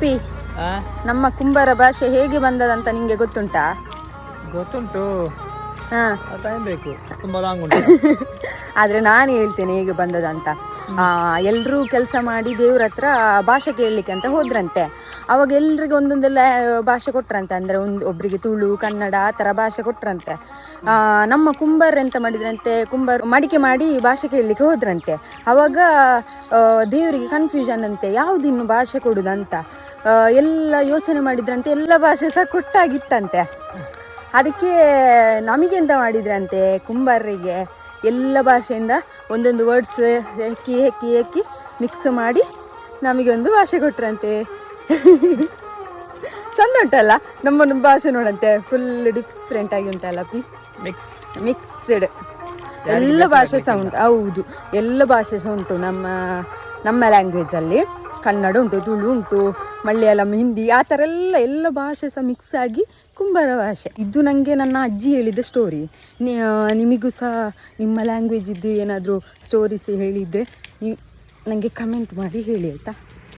P ನಮ್ಮ ಕುಂಬಾರ ಭಾಷೆ ಹೇಗೆ ಬಂದದಂತ ನಿಂಗೆ ಗೊತ್ತುಂಟಾ? ಗೊತ್ತುಂಟು, ಟೈಮ್ ಬೇಕು, ತುಂಬಾ ಲಾಂಗ್ ಉಂಟು. ಆದ್ರೆ ನಾನು ಹೇಳ್ತೇನೆ ಹೇಗೆ ಬಂದದಂತ. ಎಲ್ರೂ ಕೆಲಸ ಮಾಡಿ ದೇವ್ರ ಹತ್ರ ಭಾಷೆ ಕೇಳಲಿಕ್ಕೆ ಅಂತ ಹೋದ್ರಂತೆ. ಅವಾಗ ಎಲ್ರಿಗೂ ಒಂದೊಂದೆಲ್ಲ ಭಾಷೆ ಕೊಟ್ರಂತೆ. ಅಂದ್ರೆ ಒಬ್ರಿಗೆ ತುಳು, ಕನ್ನಡ ಆ ಥರ ಭಾಷೆ ಕೊಟ್ರಂತೆ. ನಮ್ಮ ಕುಂಬಾರ ಎಂತ ಮಾಡಿದ್ರಂತೆ, ಕುಂಬಾರ ಮಡಿಕೆ ಮಾಡಿ ಭಾಷೆ ಕೇಳಲಿಕ್ಕೆ ಹೋದ್ರಂತೆ. ಅವಾಗ ದೇವರಿಗೆ ಕನ್ಫ್ಯೂಷನ್ ಅಂತೆ, ಯಾವುದಿನ್ನು ಭಾಷೆ ಕೊಡುದಂತ. ಎಲ್ಲ ಯೋಚನೆ ಮಾಡಿದ್ರಂತೆ, ಎಲ್ಲ ಭಾಷೆ ಸಹ ಕೊಟ್ಟಾಗಿತ್ತಂತೆ. ಅದಕ್ಕೆ ನಮಗೆಂತ ಮಾಡಿದ್ರಂತೆ, ಕುಂಬಾರರಿಗೆ ಎಲ್ಲ ಭಾಷೆಯಿಂದ ಒಂದೊಂದು ವರ್ಡ್ಸ್ ಹೆಕ್ಕಿ ಮಿಕ್ಸ್ ಮಾಡಿ ನಮಗೆ ಒಂದು ಭಾಷೆ ಕೊಟ್ರಂತೆ. ಚಂದ ಉಂಟಲ್ಲ ನಮ್ಮ ಭಾಷೆ, ನೋಡಂತೆ ಫುಲ್ ಡಿಫ್ರೆಂಟ್ ಆಗಿ ಉಂಟಲ್ಲ ಪಿ. ಮಿಕ್ಸ್ಡ್ ಎಲ್ಲ ಭಾಷೆ ಸಹ ಉಂಟು. ಹೌದು, ಎಲ್ಲ ಭಾಷೆ ಸಹ ಉಂಟು ನಮ್ಮ ಲ್ಯಾಂಗ್ವೇಜಲ್ಲಿ. ಕನ್ನಡ ಉಂಟು, ತುಳು ಉಂಟು, ಮಲಯಾಳಂ, ಹಿಂದಿ ಆ ಥರ ಎಲ್ಲ ಭಾಷೆ ಸಹ ಮಿಕ್ಸ್ ಆಗಿ ಕುಂಬಾರ ಭಾಷೆ. ಇದು ನನಗೆ ನನ್ನ ಅಜ್ಜಿ ಹೇಳಿದ ಸ್ಟೋರಿ. ನಿಮಗೂ ಸಹ ನಿಮ್ಮ ಲ್ಯಾಂಗ್ವೇಜ್ ಇದ್ದು ಏನಾದರೂ ಸ್ಟೋರೀಸ್ ಹೇಳಿದರೆ ನನಗೆ ಕಮೆಂಟ್ ಮಾಡಿ ಹೇಳಿ ಆಯಿತಾ.